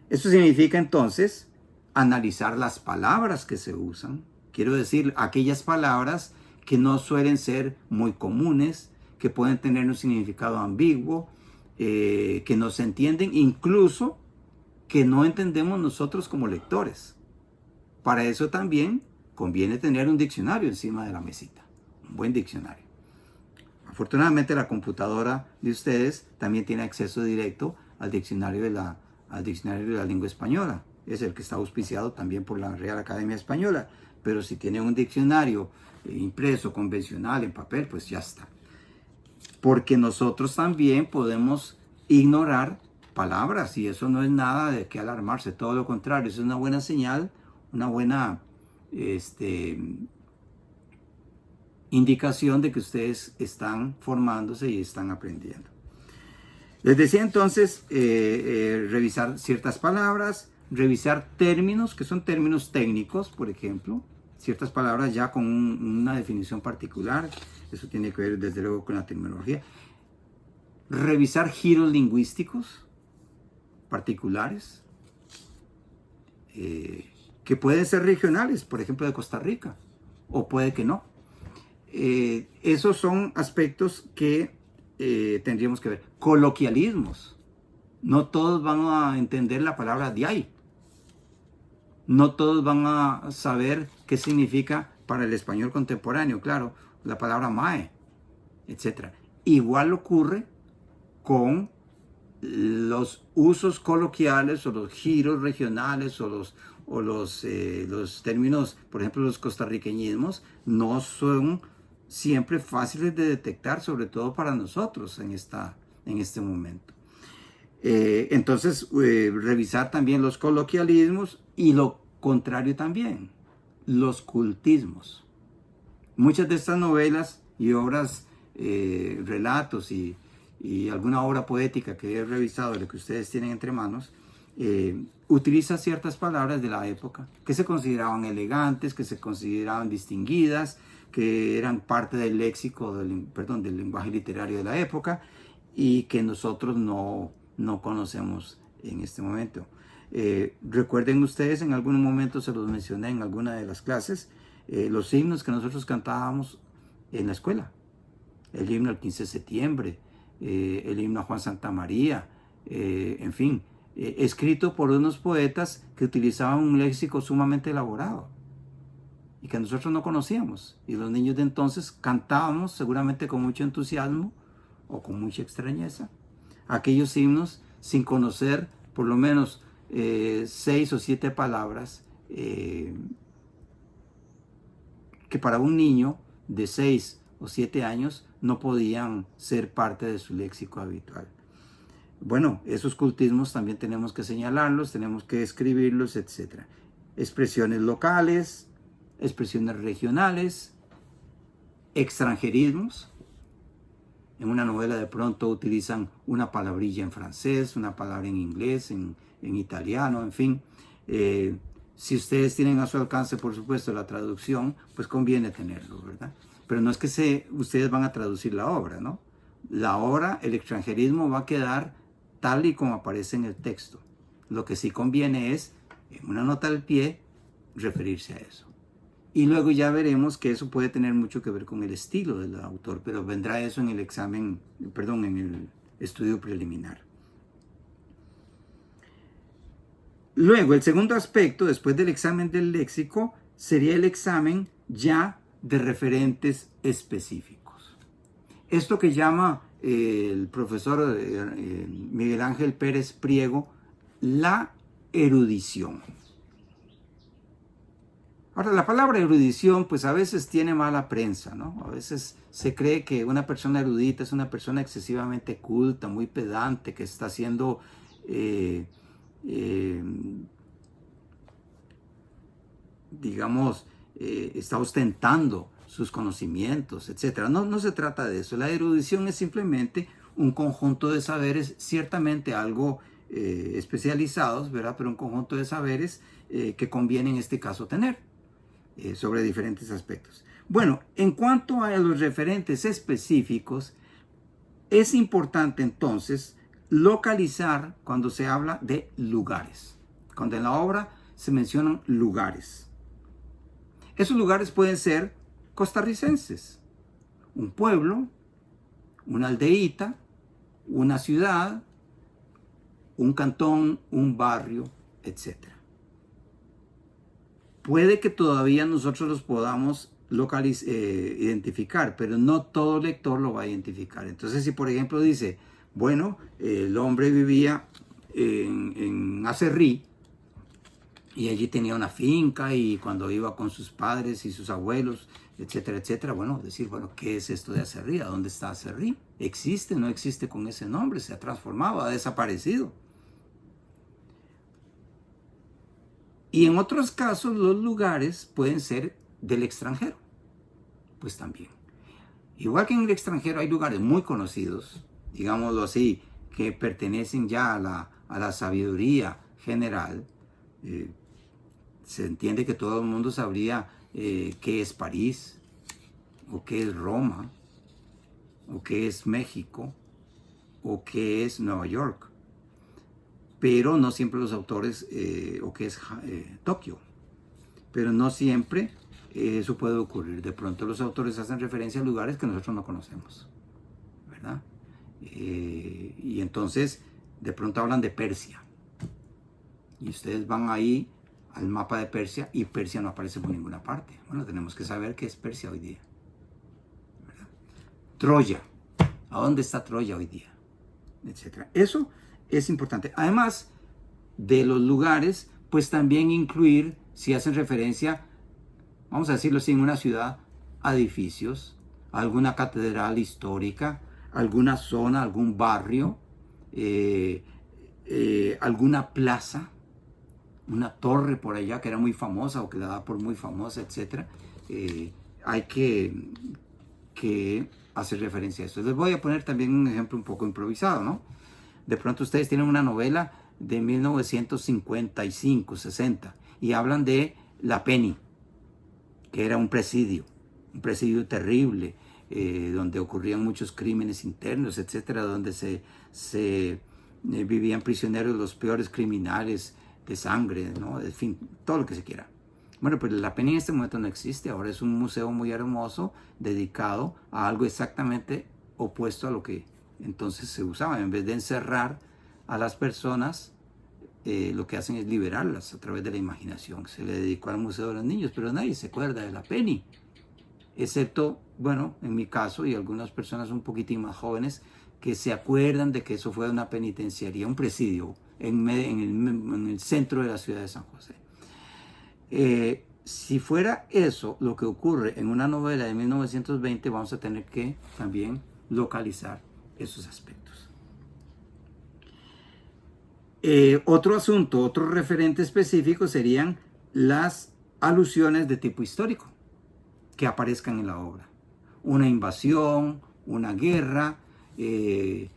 Esto significa entonces analizar las palabras que se usan. Quiero decir, aquellas palabras que no suelen ser muy comunes, que pueden tener un significado ambiguo, que no se entienden, incluso que no entendemos nosotros como lectores. Para eso también conviene tener un diccionario encima de la mesita, un buen diccionario. Afortunadamente la computadora de ustedes también tiene acceso directo al diccionario de la lengua española. Es el que está auspiciado también por la Real Academia Española. Pero si tiene un diccionario impreso, convencional, en papel, pues ya está. Porque nosotros también podemos ignorar palabras y eso no es nada de qué alarmarse, todo lo contrario, es una buena señal, una buena indicación de que ustedes están formándose y están aprendiendo. Les decía entonces, revisar ciertas palabras, revisar términos, que son términos técnicos, por ejemplo, ciertas palabras ya con una definición particular, eso tiene que ver desde luego con la terminología. Revisar giros lingüísticos particulares, que pueden ser regionales, por ejemplo de Costa Rica, o puede que no. Esos son aspectos que tendríamos que ver. Coloquialismos. No todos van a entender la palabra de ahí. No todos van a saber qué significa para el español contemporáneo, claro, la palabra mae, etc. Igual ocurre con los usos coloquiales o los giros regionales o los términos, por ejemplo, los costarriqueñismos, no son siempre fáciles de detectar, sobre todo para nosotros en este momento. Entonces, revisar también los coloquialismos y lo contrario también, los cultismos. Muchas de estas novelas y obras, relatos y alguna obra poética que he revisado, de que ustedes tienen entre manos, utiliza ciertas palabras de la época que se consideraban elegantes, que se consideraban distinguidas, que eran parte del léxico, del lenguaje literario de la época y que nosotros no conocemos en este momento. Recuerden ustedes, en algún momento se los mencioné en alguna de las clases, los himnos que nosotros cantábamos en la escuela. El himno al 15 de septiembre, el himno a Juan Santa María, en fin, escrito por unos poetas que utilizaban un léxico sumamente elaborado y que nosotros no conocíamos. Y los niños de entonces cantábamos seguramente con mucho entusiasmo o con mucha extrañeza aquellos himnos sin conocer por lo menos 6 o 7 palabras que para un niño de 6 o 7 años no podían ser parte de su léxico habitual. Bueno, esos cultismos también tenemos que señalarlos, tenemos que escribirlos, etc. Expresiones locales, expresiones regionales, extranjerismos. En una novela de pronto utilizan una palabrilla en francés, una palabra en inglés, en italiano, en fin. Si ustedes tienen a su alcance, por supuesto, la traducción, pues conviene tenerlo, ¿verdad? Pero no es que ustedes van a traducir la obra, ¿no? La obra, el extranjerismo va a quedar tal y como aparece en el texto. Lo que sí conviene es, en una nota al pie, referirse a eso. Y luego ya veremos que eso puede tener mucho que ver con el estilo del autor, pero vendrá eso en el examen, perdón, en el estudio preliminar. Luego, el segundo aspecto, después del examen del léxico, sería el examen ya de referentes específicos. Esto que llama el profesor Miguel Ángel Pérez Priego la erudición. Ahora, la palabra erudición, pues a veces tiene mala prensa, ¿no? A veces se cree que una persona erudita es una persona excesivamente culta, muy pedante, que está haciendo, digamos, está ostentando sus conocimientos, etc. No se trata de eso. La erudición es simplemente un conjunto de saberes, ciertamente algo especializados, ¿verdad? Pero un conjunto de saberes que conviene en este caso tener. Sobre diferentes aspectos. Bueno, en cuanto a los referentes específicos, es importante entonces localizar cuando se habla de lugares. Cuando en la obra se mencionan lugares. Esos lugares pueden ser costarricenses, un pueblo, una aldeíta, una ciudad, un cantón, un barrio, etc. Puede que todavía nosotros los podamos identificar, pero no todo lector lo va a identificar. Entonces, si por ejemplo dice, bueno, el hombre vivía en Acerrí y allí tenía una finca y cuando iba con sus padres y sus abuelos, etcétera, etcétera, bueno, decir, bueno, ¿qué es esto de Acerrí? ¿A dónde está Acerrí? ¿Existe? ¿No existe con ese nombre? ¿Se ha transformado? ¿Ha desaparecido? Y en otros casos los lugares pueden ser del extranjero, pues también. Igual que en el extranjero hay lugares muy conocidos, digámoslo así, que pertenecen ya a la sabiduría general. Se entiende que todo el mundo sabría qué es París, o qué es Roma, o qué es México, o qué es Nueva York. Pero no siempre los autores, o que es Tokio, pero no siempre eso puede ocurrir. De pronto los autores hacen referencia a lugares que nosotros no conocemos, ¿verdad? Y entonces de pronto hablan de Persia, y ustedes van ahí al mapa de Persia y Persia no aparece por ninguna parte. Bueno, tenemos que saber qué es Persia hoy día, ¿verdad? Troya, ¿a dónde está Troya hoy día? Etcétera. Eso es importante. Además de los lugares, pues también incluir, si hacen referencia, vamos a decirlo así, en una ciudad, a edificios, alguna catedral histórica, alguna zona, algún barrio, alguna plaza, una torre por allá que era muy famosa o que la da por muy famosa, etc. Hay que hacer referencia a eso. Les voy a poner también un ejemplo un poco improvisado, ¿no? De pronto ustedes tienen una novela de 1955, 60 y hablan de La Penny, que era un presidio terrible, donde ocurrían muchos crímenes internos, etcétera, donde se vivían prisioneros los peores criminales de sangre, ¿no? En fin, todo lo que se quiera. Bueno, pues la Penny en este momento no existe, ahora es un museo muy hermoso dedicado a algo exactamente opuesto a lo que entonces se usaba. En vez de encerrar a las personas, lo que hacen es liberarlas a través de la imaginación. Se le dedicó al Museo de los Niños, pero nadie se acuerda de la Penny, excepto, bueno, en mi caso y algunas personas un poquitín más jóvenes que se acuerdan de que eso fue una penitenciaría, un presidio en el centro de la ciudad de San José. Si fuera eso lo que ocurre en una novela de 1920, vamos a tener que también localizar esos aspectos. Otro asunto, otro referente específico serían las alusiones de tipo histórico que aparezcan en la obra. Una invasión, una guerra, la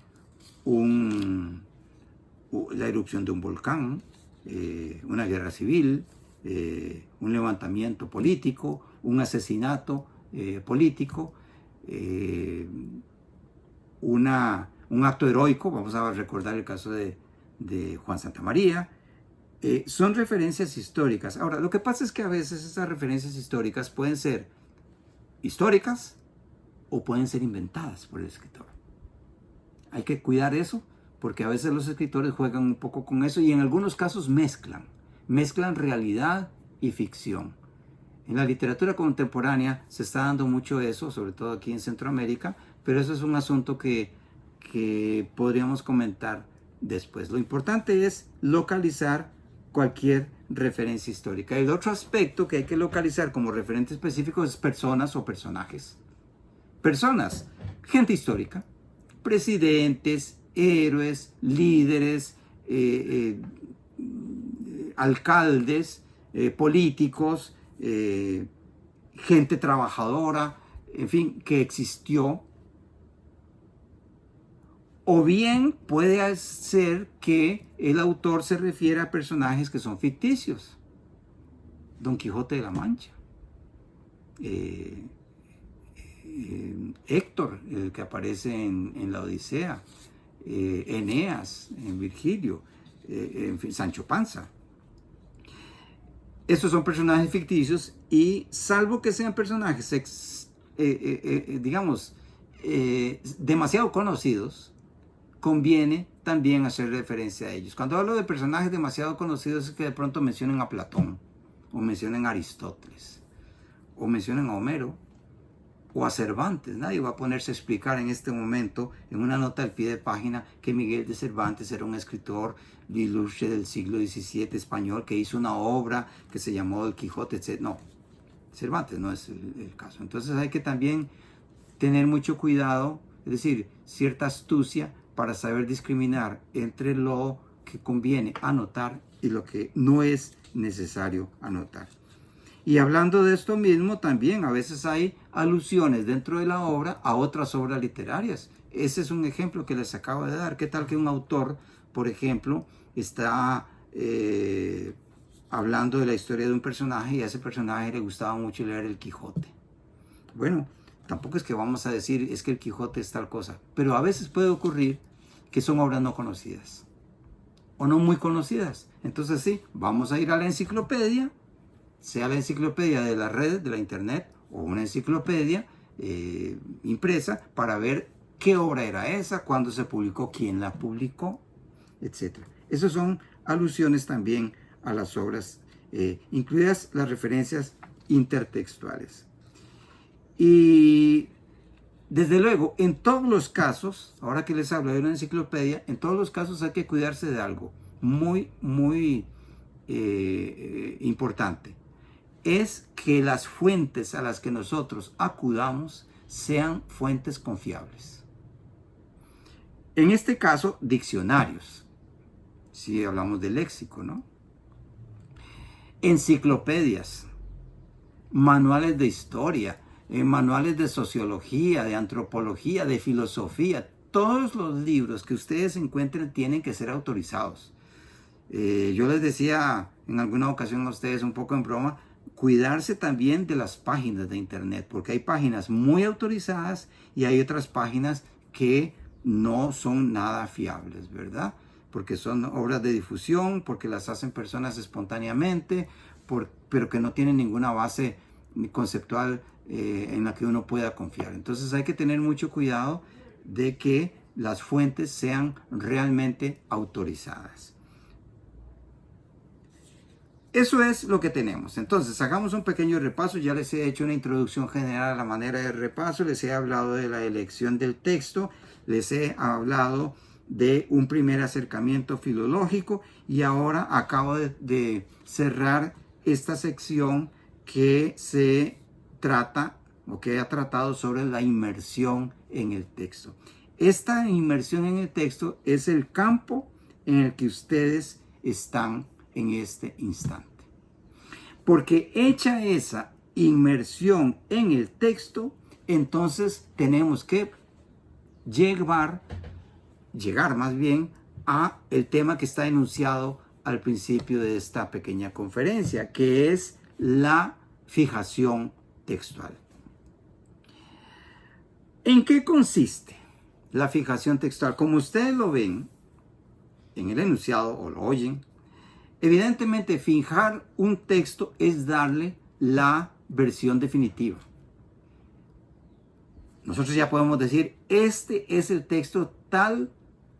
erupción de un volcán, una guerra civil, un levantamiento político, un asesinato político, un acto heroico. Vamos a recordar el caso de Juan Santamaría. Son referencias históricas. Ahora, lo que pasa es que a veces esas referencias históricas pueden ser históricas o pueden ser inventadas por el escritor. Hay que cuidar eso, porque a veces los escritores juegan un poco con eso y en algunos casos mezclan realidad y ficción. En la literatura contemporánea se está dando mucho eso, sobre todo aquí en Centroamérica, pero eso es un asunto que podríamos comentar después. Lo importante es localizar cualquier referencia histórica. El otro aspecto que hay que localizar como referente específico es personas o personajes. Personas, gente histórica, presidentes, héroes, líderes, alcaldes, políticos, gente trabajadora, en fin, que existió. O bien puede ser que el autor se refiere a personajes que son ficticios. Don Quijote de la Mancha, Héctor, el que aparece en la Odisea, Eneas, en Virgilio, en fin, Sancho Panza. Estos son personajes ficticios y salvo que sean personajes, demasiado conocidos, conviene también hacer referencia a ellos. Cuando hablo de personajes demasiado conocidos es que de pronto mencionen a Platón, o mencionen a Aristóteles, o mencionen a Homero, o a Cervantes. Nadie va a ponerse a explicar en este momento, en una nota al pie de página, que Miguel de Cervantes era un escritor ilustre del siglo XVII español que hizo una obra que se llamó El Quijote, etc. No, Cervantes no es el caso. Entonces hay que también tener mucho cuidado, es decir, cierta astucia para saber discriminar entre lo que conviene anotar y lo que no es necesario anotar. Y hablando de esto mismo, también a veces hay alusiones dentro de la obra a otras obras literarias. Ese es un ejemplo que les acabo de dar. ¿Qué tal que un autor, por ejemplo, está hablando de la historia de un personaje y a ese personaje le gustaba mucho leer El Quijote? Bueno, tampoco es que vamos a decir es que El Quijote es tal cosa, pero a veces puede ocurrir que son obras no conocidas o no muy conocidas. Entonces sí, vamos a ir a la enciclopedia, sea la enciclopedia de la red, de la internet, o una enciclopedia impresa, para ver qué obra era esa, cuándo se publicó, quién la publicó, etc. Esas son alusiones también a las obras, incluidas las referencias intertextuales. Y desde luego, en todos los casos, ahora que les hablo de una enciclopedia, en todos los casos hay que cuidarse de algo muy, muy importante. Es que las fuentes a las que nosotros acudamos sean fuentes confiables. En este caso, diccionarios, si hablamos de léxico, ¿no? Enciclopedias, manuales de historia, manuales de sociología, de antropología, de filosofía. Todos los libros que ustedes encuentren tienen que ser autorizados. Yo les decía en alguna ocasión a ustedes, un poco en broma, cuidarse también de las páginas de internet, porque hay páginas muy autorizadas y hay otras páginas que no son nada fiables, ¿verdad? Porque son obras de difusión, porque las hacen personas espontáneamente, pero que no tienen ninguna base conceptual en la que uno pueda confiar. Entonces hay que tener mucho cuidado de que las fuentes sean realmente autorizadas. Eso es lo que tenemos. Entonces, hagamos un pequeño repaso. Ya les he hecho una introducción general a la manera de repaso. Les he hablado de la elección del texto. Les he hablado de un primer acercamiento filológico. Y ahora acabo de cerrar esta sección que se trata o que ha tratado sobre la inmersión en el texto. Esta inmersión en el texto es el campo en el que ustedes están en este instante. Porque hecha esa inmersión en el texto, entonces tenemos que llegar más bien a el tema que está enunciado al principio de esta pequeña conferencia, que es la fijación textual. ¿En qué consiste la fijación textual? Como ustedes lo ven en el enunciado o lo oyen, evidentemente fijar un texto es darle la versión definitiva. Nosotros ya podemos decir, este es el texto tal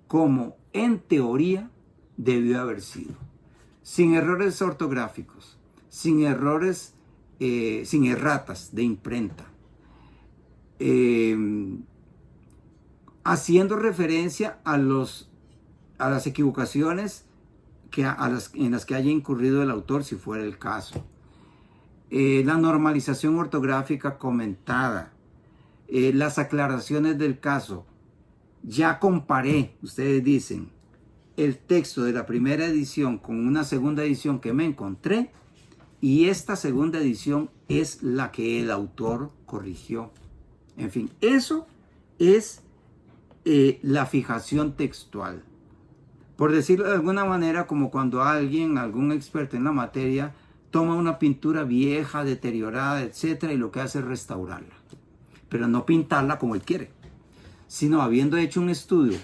como en teoría debió haber sido. Sin errores ortográficos, sin errores, sin erratas de imprenta. Haciendo referencia a las equivocaciones en las que haya incurrido el autor, si fuera el caso. La normalización ortográfica comentada, las aclaraciones del caso. Ya comparé, ustedes dicen, el texto de la primera edición con una segunda edición que me encontré, y esta segunda edición es la que el autor corrigió. En fin, eso es la fijación textual. Por decirlo de alguna manera, como cuando algún experto en la materia, toma una pintura vieja, deteriorada, etcétera, y lo que hace es restaurarla. Pero no pintarla como él quiere, sino habiendo hecho un estudio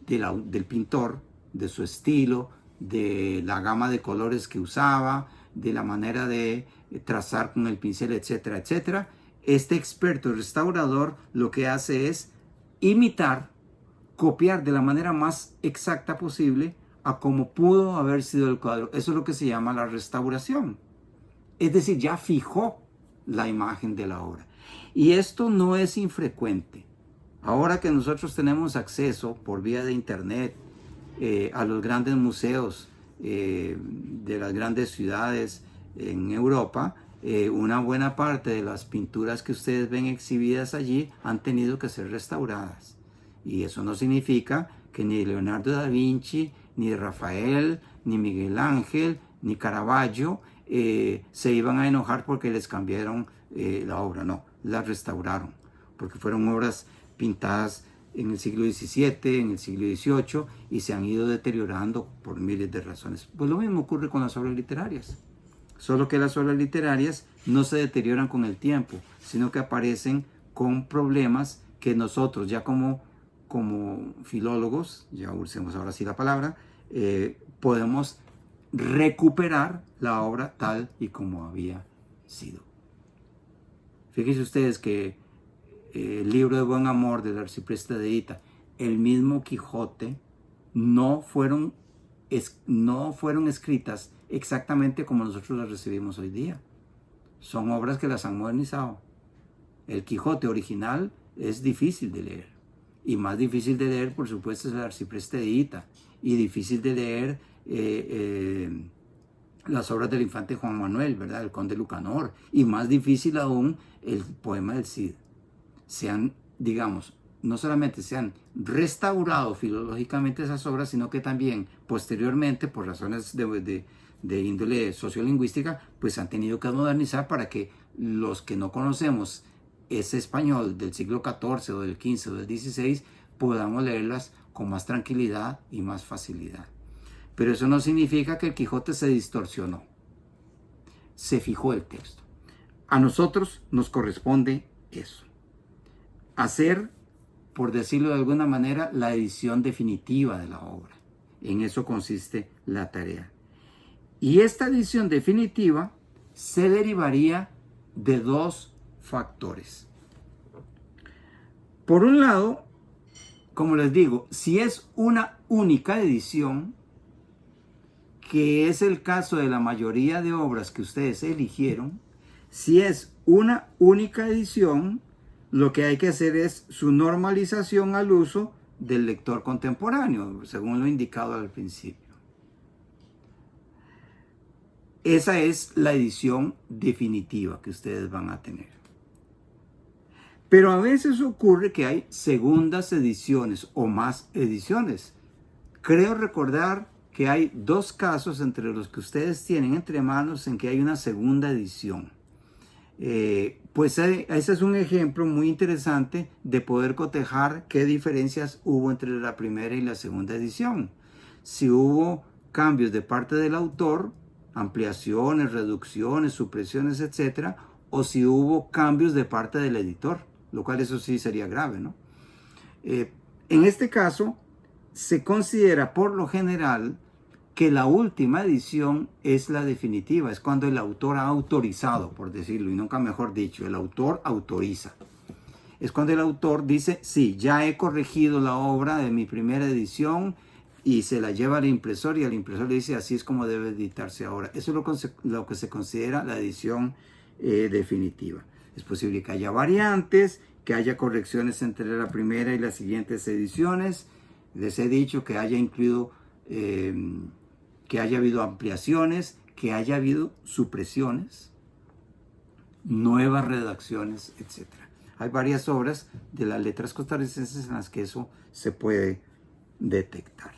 del pintor, de su estilo, de la gama de colores que usaba, de la manera de trazar con el pincel, etcétera, etcétera. Este experto restaurador lo que hace es imitar, copiar de la manera más exacta posible a como pudo haber sido el cuadro. Eso es lo que se llama la restauración. Es decir, ya fijó la imagen de la obra. Y esto no es infrecuente. Ahora que nosotros tenemos acceso por vía de internet a los grandes museos de las grandes ciudades en Europa, una buena parte de las pinturas que ustedes ven exhibidas allí han tenido que ser restauradas. Y eso no significa que ni Leonardo da Vinci, ni Rafael, ni Miguel Ángel, ni Caravaggio se iban a enojar porque les cambiaron la obra. No, la restauraron, porque fueron obras pintadas en el siglo XVII, en el siglo XVIII, y se han ido deteriorando por miles de razones. Pues lo mismo ocurre con las obras literarias. Solo que las obras literarias no se deterioran con el tiempo, sino que aparecen con problemas que nosotros ya como filólogos, ya usemos ahora sí la palabra, podemos recuperar la obra tal y como había sido. Fíjense ustedes que el libro de Buen Amor del arcipreste de Hita, el mismo Quijote, no fueron escritas exactamente como nosotros las recibimos hoy día. Son obras que las han modernizado. El Quijote original es difícil de leer. Y más difícil de leer, por supuesto, es el arcipreste de Hita. Y difícil de leer las obras del infante Juan Manuel, ¿verdad? El conde Lucanor. Y más difícil aún el poema del Cid. No solamente se han restaurado filológicamente esas obras, sino que también posteriormente, por razones de índole sociolingüística, pues han tenido que modernizar para que los que no conocemos ese español del siglo XIV o del XV o del XVI podamos leerlas con más tranquilidad y más facilidad. Pero eso no significa que el Quijote se distorsionó. Se fijó el texto. A nosotros nos corresponde eso. Hacer, por decirlo de alguna manera, la edición definitiva de la obra. En eso consiste la tarea. Y esta edición definitiva se derivaría de dos factores. Por un lado, como les digo, si es una única edición, que es el caso de la mayoría de obras que ustedes eligieron, si es una única edición, lo que hay que hacer es su normalización al uso del lector contemporáneo, según lo indicado al principio. Esa es la edición definitiva que ustedes van a tener. Pero a veces ocurre que hay segundas ediciones o más ediciones. Creo recordar que hay dos casos entre los que ustedes tienen entre manos en que hay una segunda edición. Pues ese es un ejemplo muy interesante de poder cotejar qué diferencias hubo entre la primera y la segunda edición. Si hubo cambios de parte del autor, ampliaciones, reducciones, supresiones, etcétera, o si hubo cambios de parte del editor, lo cual eso sí sería grave, ¿no? En este caso, se considera por lo general que la última edición es la definitiva, es cuando el autor ha autorizado, por decirlo, y nunca mejor dicho, el autor autoriza. Es cuando el autor dice, sí, ya he corregido la obra de mi primera edición y se la lleva al impresor y el impresor le dice, así es como debe editarse ahora. Eso es lo que se considera la edición definitiva. Es posible que haya variantes, que haya correcciones entre la primera y las siguientes ediciones. Les he dicho que haya incluido, que haya habido ampliaciones, que haya habido supresiones, nuevas redacciones, etc. Hay varias obras de las letras costarricenses en las que eso se puede detectar.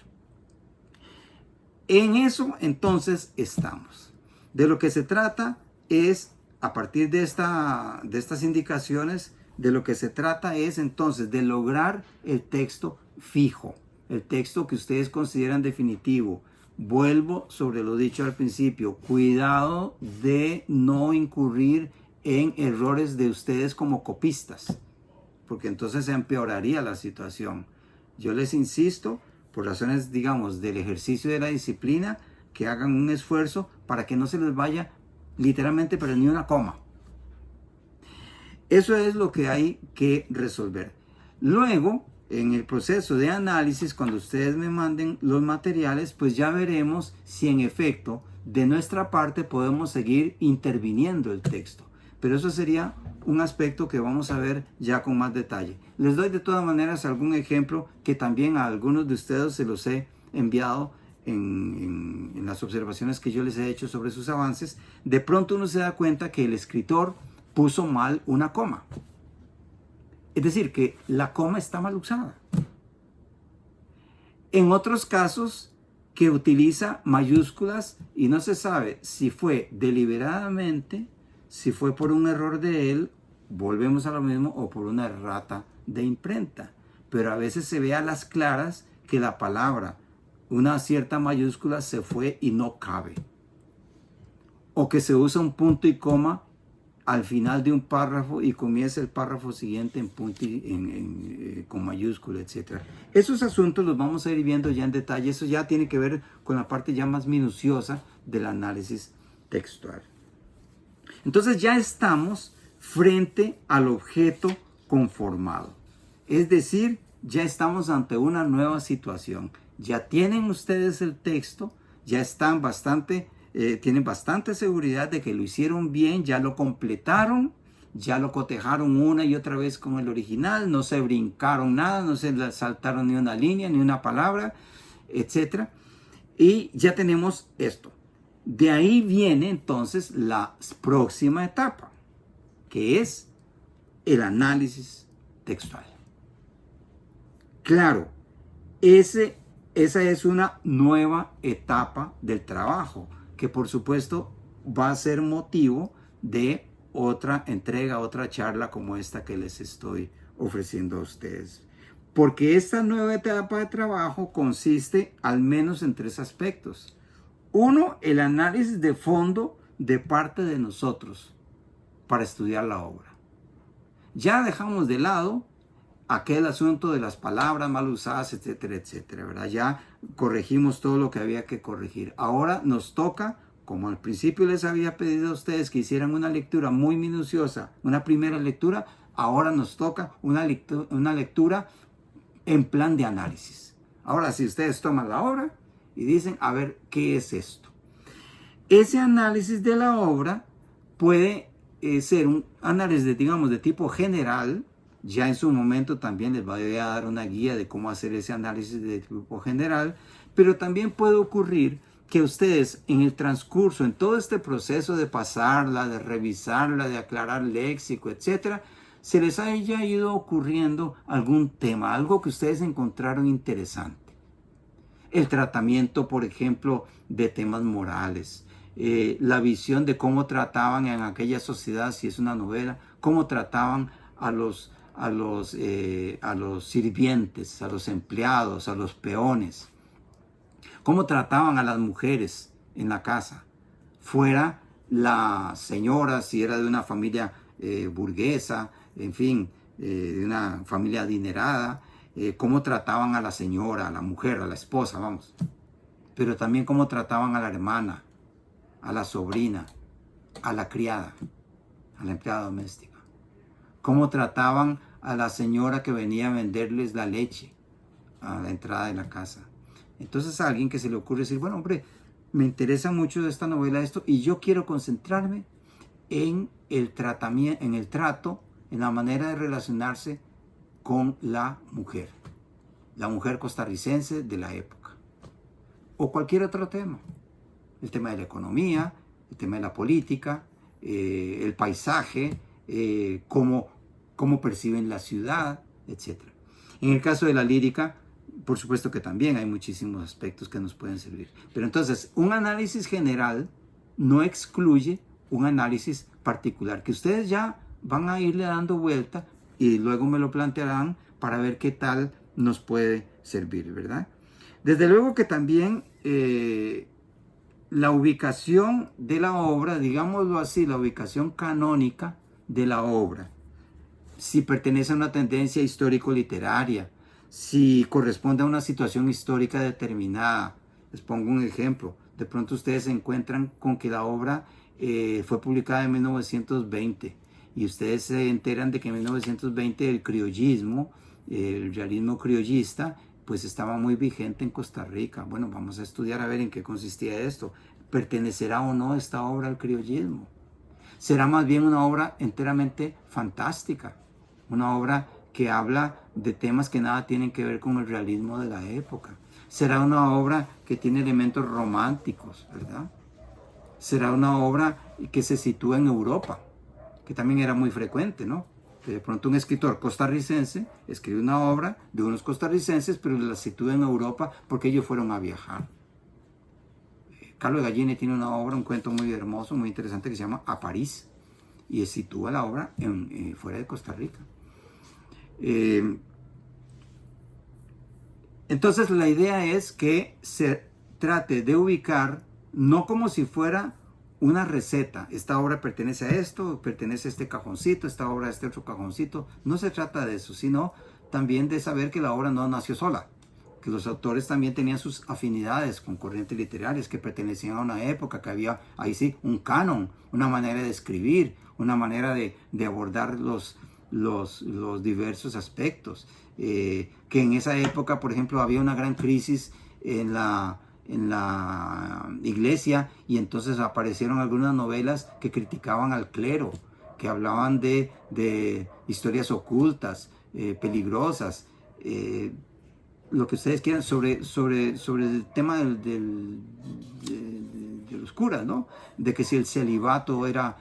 En eso entonces estamos. De lo que se trata es, a partir de estas indicaciones, de lo que se trata es entonces de lograr el texto fijo, el texto que ustedes consideran definitivo. Vuelvo sobre lo dicho al principio, cuidado de no incurrir en errores de ustedes como copistas, porque entonces se empeoraría la situación. Yo les insisto, por razones, digamos, del ejercicio de la disciplina, que hagan un esfuerzo para que no se les vaya literalmente, pero ni una coma. Eso es lo que hay que resolver. Luego, en el proceso de análisis, cuando ustedes me manden los materiales, pues ya veremos si en efecto de nuestra parte podemos seguir interviniendo el texto. Pero eso sería un aspecto que vamos a ver ya con más detalle. Les doy de todas maneras algún ejemplo que también a algunos de ustedes se los he enviado en las observaciones que yo les he hecho sobre sus avances. De pronto uno se da cuenta que el escritor puso mal una coma. Es decir, que la coma está mal usada. En otros casos, que utiliza mayúsculas y no se sabe si fue deliberadamente, si fue por un error de él, volvemos a lo mismo, o por una errata de imprenta. Pero a veces se ve a las claras que la palabra, una cierta mayúscula, se fue y no cabe. O que se usa un punto y coma al final de un párrafo y comienza el párrafo siguiente en punto con mayúscula, etc. Esos asuntos los vamos a ir viendo ya en detalle. Eso ya tiene que ver con la parte ya más minuciosa del análisis textual. Entonces ya estamos frente al objeto conformado. Es decir, ya estamos ante una nueva situación. Ya tienen ustedes el texto, ya están tienen bastante seguridad de que lo hicieron bien, ya lo completaron, ya lo cotejaron una y otra vez con el original, no se brincaron nada, no se saltaron ni una línea, ni una palabra, etc. Y ya tenemos esto. De ahí viene entonces la próxima etapa, que es el análisis textual. Claro, esa es una nueva etapa del trabajo, que por supuesto va a ser motivo de otra entrega, otra charla como esta que les estoy ofreciendo a ustedes. Porque esta nueva etapa de trabajo consiste al menos en 3 aspectos. Uno, el análisis de fondo de parte de nosotros para estudiar la obra. Ya dejamos de lado aquel asunto de las palabras mal usadas, etcétera, etcétera, ¿verdad? Ya corregimos todo lo que había que corregir. Ahora nos toca como al principio les había pedido a ustedes que hicieran una lectura muy minuciosa, una primera lectura, ahora nos toca una lectura en plan de análisis. Ahora, si ustedes toman la obra y dicen, a ver, ¿qué es esto? Ese análisis de la obra puede ser un análisis, digamos, de tipo general. Ya en su momento también les voy a dar una guía de cómo hacer ese análisis de tipo general, pero también puede ocurrir que ustedes en el transcurso, en todo este proceso de pasarla, de revisarla, de aclarar léxico, etcétera, se les haya ido ocurriendo algún tema, algo que ustedes encontraron interesante. El tratamiento, por ejemplo, de temas morales, la visión de cómo trataban en aquella sociedad, si es una novela, cómo trataban a los sirvientes, a los empleados, a los peones, cómo trataban a las mujeres en la casa, fuera la señora, si era de una familia burguesa, en fin, de una familia adinerada, cómo trataban a la señora, a la mujer, a la esposa, vamos, pero también cómo trataban a la hermana, a la sobrina, a la criada, a la empleada doméstica, cómo trataban a la señora que venía a venderles la leche a la entrada de la casa. Entonces a alguien que se le ocurre decir, bueno, hombre, me interesa mucho de esta novela esto y yo quiero concentrarme en el tratamiento, en el trato, en la manera de relacionarse con la mujer costarricense de la época, o cualquier otro tema, el tema de la economía, el tema de la política, el paisaje, cómo perciben la ciudad, etc. En el caso de la lírica, por supuesto que también hay muchísimos aspectos que nos pueden servir. Pero entonces, un análisis general no excluye un análisis particular, que ustedes ya van a irle dando vuelta y luego me lo plantearán para ver qué tal nos puede servir, ¿verdad? Desde luego que también la ubicación de la obra, digámoslo así, la ubicación canónica de la obra, si pertenece a una tendencia histórico-literaria, si corresponde a una situación histórica determinada. Les pongo un ejemplo. De pronto ustedes se encuentran con que la obra fue publicada en 1920 y ustedes se enteran de que en 1920 el criollismo, el realismo criollista, pues estaba muy vigente en Costa Rica. Bueno, vamos a estudiar a ver en qué consistía esto. ¿Pertenecerá o no esta obra al criollismo? ¿Será más bien una obra enteramente fantástica? Una obra que habla de temas que nada tienen que ver con el realismo de la época. Será una obra que tiene elementos románticos, ¿verdad? Será una obra que se sitúa en Europa, que también era muy frecuente, ¿no? Que de pronto un escritor costarricense escribe una obra de unos costarricenses, pero la sitúa en Europa porque ellos fueron a viajar. Carlo de Gallini tiene una obra, un cuento muy hermoso, muy interesante, que se llama A París, y sitúa la obra fuera de Costa Rica. Entonces la idea es que se trate de ubicar no como si fuera una receta. Esta obra pertenece a esto, pertenece a este cajoncito, esta obra a este otro cajoncito. No se trata de eso, sino también de saber que la obra no nació sola, que los autores también tenían sus afinidades con corrientes literarias que pertenecían a una época, que había ahí sí un canon, una manera de escribir, una manera de abordar los diversos aspectos, que en esa época, por ejemplo, había una gran crisis en la iglesia, y entonces aparecieron algunas novelas que criticaban al clero, que hablaban de historias ocultas, peligrosas, lo que ustedes quieran sobre el tema de los curas, ¿no? De que si el celibato era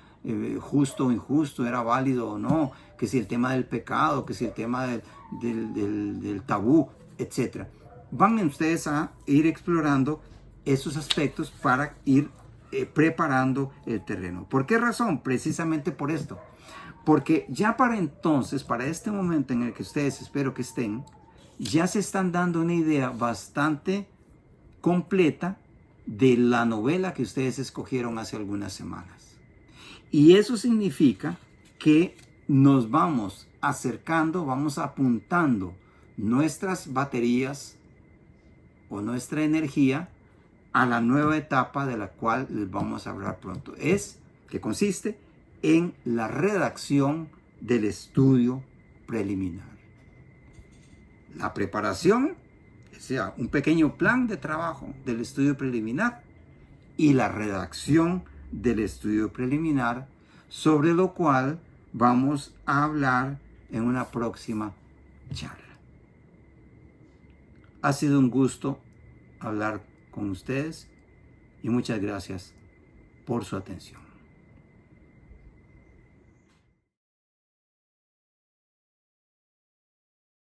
justo o injusto, era válido o no, que si el tema del pecado, que si el tema del tabú, etc. Van ustedes a ir explorando esos aspectos para ir preparando el terreno. ¿Por qué razón? Precisamente por esto. Porque ya para entonces, para este momento en el que ustedes espero que estén, ya se están dando una idea bastante completa de la novela que ustedes escogieron hace algunas semanas. Y eso significa que nos vamos acercando, vamos apuntando nuestras baterías o nuestra energía a la nueva etapa de la cual les vamos a hablar pronto. Que consiste en la redacción del estudio preliminar. La preparación, o sea, un pequeño plan de trabajo del estudio preliminar, y la redacción del estudio preliminar, sobre lo cual vamos a hablar en una próxima charla. Ha sido un gusto hablar con ustedes y muchas gracias por su atención.